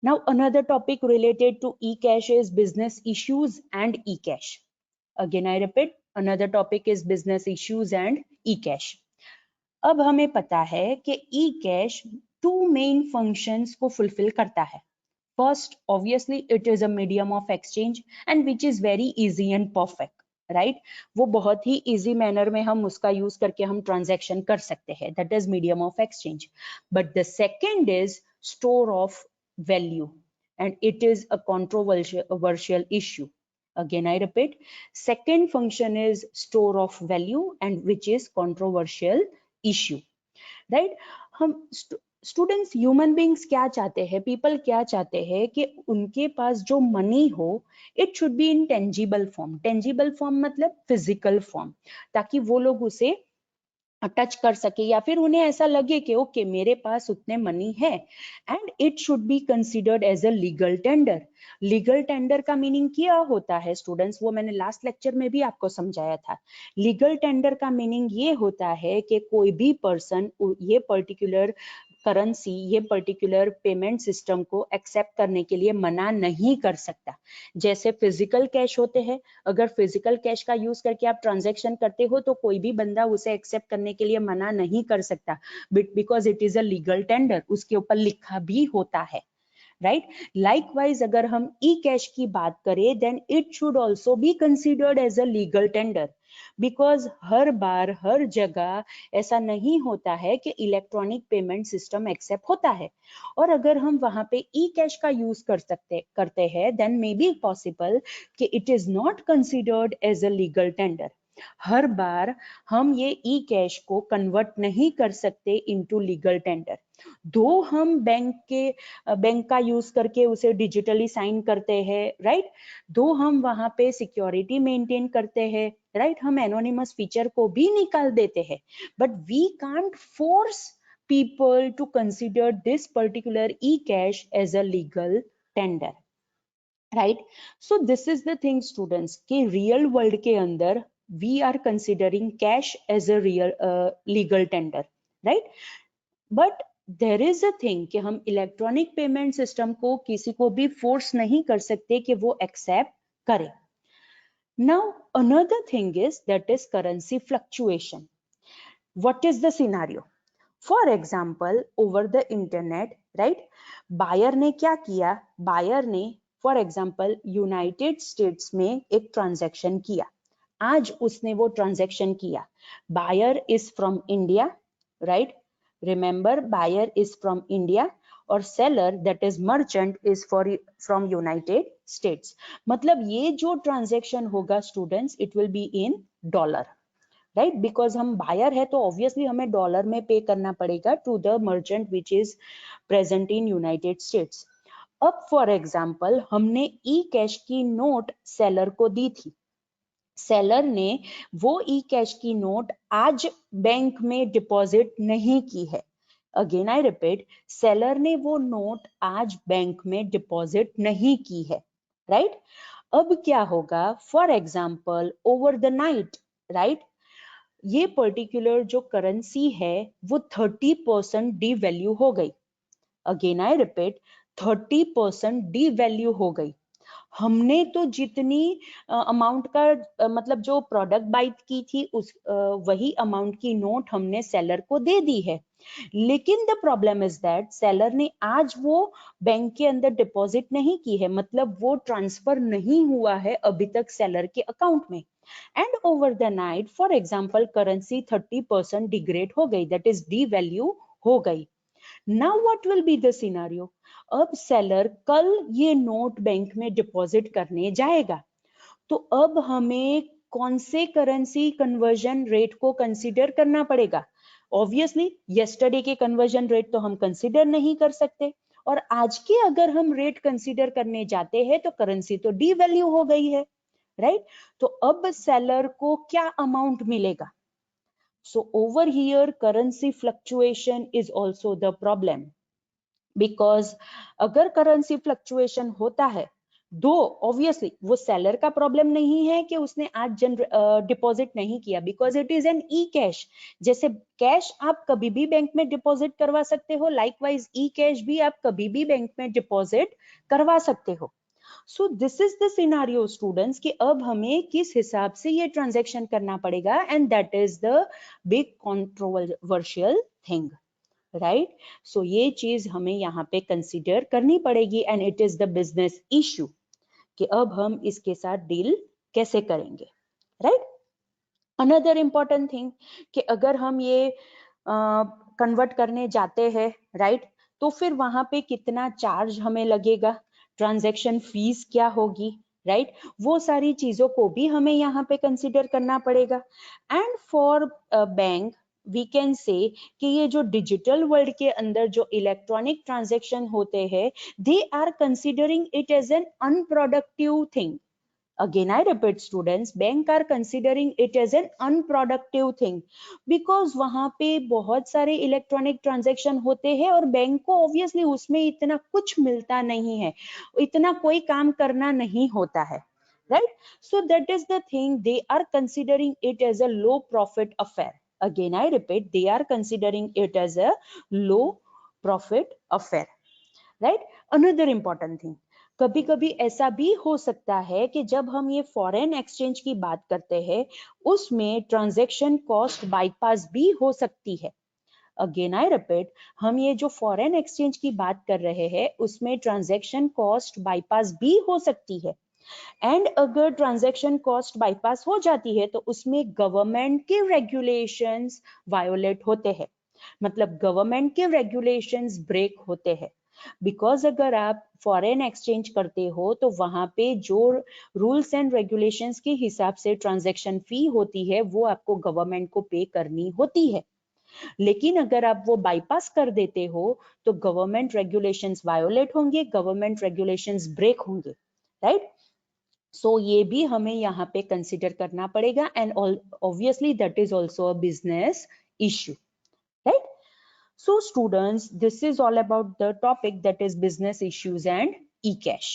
Now another topic related to eCash is business issues and eCash. Again I repeat, another topic is business issues and eCash. अब हमें पता है कि eCash two main functions को fulfill करता है. First, obviously it is a medium of exchange and which is very easy and perfect, right? वो बहुत ही easy manner में हम उसका use करके हम transaction कर सकते हैं. That is medium of exchange. But the second is store of value, and it is a controversial issue. Again I repeat, second function is store of value and which is controversial issue, right? हम students human beings क्या चाहते हैं, people क्या चाहते हैं कि उनके पास जो मनी हो it should be in tangible form. Tangible form मतलब फिजिकल फॉर्म, ताकि वो लोग उसे टच कर सके या फिर उन्हें ऐसा लगे कि ओके मेरे पास उतने मनी है. And it should be considered as a legal tender. Legal tender का मीनिंग क्या होता है स्टूडेंट्स, वो मैंने लास्ट लेक्चर में भी आपको समझाया था. लीगल टेंडर का मीनिंग ये होता है कि कोई भी पर्सन ये पर्टिकुलर करेंसी, ये पर्टिकुलर पेमेंट सिस्टम को एक्सेप्ट करने के लिए मना नहीं कर सकता. जैसे फिजिकल कैश होते हैं, अगर फिजिकल कैश का यूज करके आप ट्रांजैक्शन करते हो तो कोई भी बंदा उसे एक्सेप्ट करने के लिए मना नहीं कर सकता, because it is a legal tender, उसके ऊपर लिखा भी होता है, राइट? लाइकवाइज अगर हम ई कैश की बात करें then it should also be considered as a legal tender, because हर बार हर जगह ऐसा नहीं होता है कि इलेक्ट्रॉनिक पेमेंट सिस्टम एक्सेप्ट होता है. और अगर हम वहां पे ई कैश का यूज करते हैं देन मे बी पॉसिबल कि it is not considered as a legal tender. हर बार हम ये ई कैश को कन्वर्ट नहीं कर सकते इनटू लीगल टेंडर. दो हम बैंक का यूज करके उसे डिजिटली साइन करते हैं, राइट? दो हम वहां पे सिक्योरिटी मेंटेन करते हैं, राइट? हम एनोनिमस फीचर को भी निकाल देते हैं, but we can't force people to consider this particular e-cash as a legal tender, right? So this is the thing students कि real world के अंदर we are considering cash as a real legal tender, right? But there is a thing कि हम electronic payment system को किसी को भी force नहीं कर सकते कि वो एक्सेप्ट करे. Now another thing is that is currency fluctuation. What is the scenario? For example, over the internet, right? Buyer ने क्या किया, बायर ने फॉर एग्जाम्पल यूनाइटेड स्टेट्स में एक ट्रांजैक्शन किया. आज उसने वो ट्रांजैक्शन किया. Buyer is from India, right? Remember buyer is from India और seller that is merchant is from United States. मतलब ये जो ट्रांजैक्शन होगा students it will be in dollar, right? Because हम बायर है तो ऑब्वियसली हमें डॉलर में पे करना पड़ेगा to the merchant which is present in United States. अब फॉर एग्जाम्पल हमने ई कैश की नोट सेलर को दी थी. सेलर ने वो ई कैश की नोट आज बैंक में डिपॉजिट नहीं की है. अगेन आई रिपीट, सेलर ने वो नोट आज बैंक में डिपॉजिट नहीं की है, राइट? अब क्या होगा, for example over the night, right? ये पर्टिकुलर जो करेंसी है वो 30% डी वैल्यू हो गई. Again I repeat, 30% D value हो गई. हमने तो जितनी अमाउंट का मतलब जो प्रोडक्ट बाई की थी उस वही अमाउंट की नोट हमने सेलर को दे दी है. लेकिन the problem is that seller ने आज वो बैंक के अंदर डिपॉजिट नहीं की है, मतलब वो ट्रांसफर नहीं हुआ है अभी तक सेलर के अकाउंट में. And over the night for example currency 30% degrade हो गई, दैट इज डी वैल्यू हो गई. Now what will be the scenario? अब सेलर कल ये नोट बैंक में डिपॉजिट करने जाएगा, तो अब हमें कौन से करेंसी कन्वर्जन रेट को कंसीडर करना पड़ेगा? ऑब्वियसली यस्टरडे के कन्वर्जन रेट तो हम कंसीडर नहीं कर सकते, और आज के अगर हम रेट कंसीडर करने जाते हैं तो करेंसी तो डी वैल्यू हो गई है, राइट? तो अब सेलर को क्या अमाउंट मिलेगा? So over here currency fluctuation is also the problem, because अगर currency fluctuation होता है दो ऑब्वियसली वो सेलर का प्रॉब्लम नहीं है कि उसने आज डिपॉजिट नहीं किया, because it is an e cash. जैसे कैश आप कभी भी बैंक में डिपॉजिट करवा सकते हो, लाइकवाइज ई कैश भी आप कभी भी बैंक में डिपॉजिट करवा सकते हो। So this is the scenario students कि अब हमें किस हिसाब से ये ट्रांजेक्शन करना पड़ेगा, and that is the big controversial thing, right. So ये चीज हमें यहाँ पे कंसिडर करनी पड़ेगी, and it is the business issue कि अब हम इसके साथ डील कैसे करेंगे, राइट। अनदर इंपॉर्टेंट थिंग कि अगर हम ये कन्वर्ट करने जाते हैं, राइट, तो फिर वहां पे कितना चार्ज हमें लगेगा, ट्रांजैक्शन फीस क्या होगी, राइट, वो सारी चीजों को भी हमें यहाँ पे कंसिडर करना पड़ेगा। And for bank we can say कि ये जो डिजिटल वर्ल्ड के अंदर जो इलेक्ट्रॉनिक ट्रांजैक्शन होते हैं, they are considering it as an unproductive thing. Again, I repeat, students, bank are considering it as an unproductive thing because वहां पे बहुत सारे इलेक्ट्रॉनिक ट्रांजैक्शन होते हैं और बैंक को ऑब्वियसली उसमें इतना कुछ मिलता नहीं है, इतना कोई काम करना नहीं होता है, right? So that is the thing, they are considering it as a low profit affair. Again, I repeat, they are considering it as a low profit affair, right? Another important thing, कभी कभी ऐसा भी हो सकता है कि जब हम ये फॉरेन एक्सचेंज की बात करते हैं उसमें ट्रांजैक्शन कॉस्ट बाईपास भी हो सकती है। अगेन आई रिपीट, हम ये जो फॉरेन एक्सचेंज की बात कर रहे हैं उसमें ट्रांजैक्शन कॉस्ट बाईपास भी हो सकती है। एंड अगर ट्रांजैक्शन कॉस्ट बाईपास हो जाती है तो उसमें गवर्नमेंट के रेगुलेशंस वायोलेट होते हैं, मतलब गवर्नमेंट के रेगुलेशंस ब्रेक होते हैं। बिकॉज अगर आप फॉरेन एक्सचेंज करते हो तो वहां पे जो रूल्स एंड रेगुलेशंस के हिसाब से ट्रांजैक्शन फी होती है वो आपको गवर्नमेंट को पे करनी होती है। लेकिन अगर आप वो बाईपास कर देते हो तो गवर्नमेंट रेगुलेशंस वायोलेट होंगे, गवर्नमेंट रेगुलेशंस ब्रेक होंगे, राइट। सो ये भी हमें यहाँ पे कंसिडर करना पड़ेगा, and obviously that is also a business issue, right? So students, this is all about the topic that is business issues and e-cash.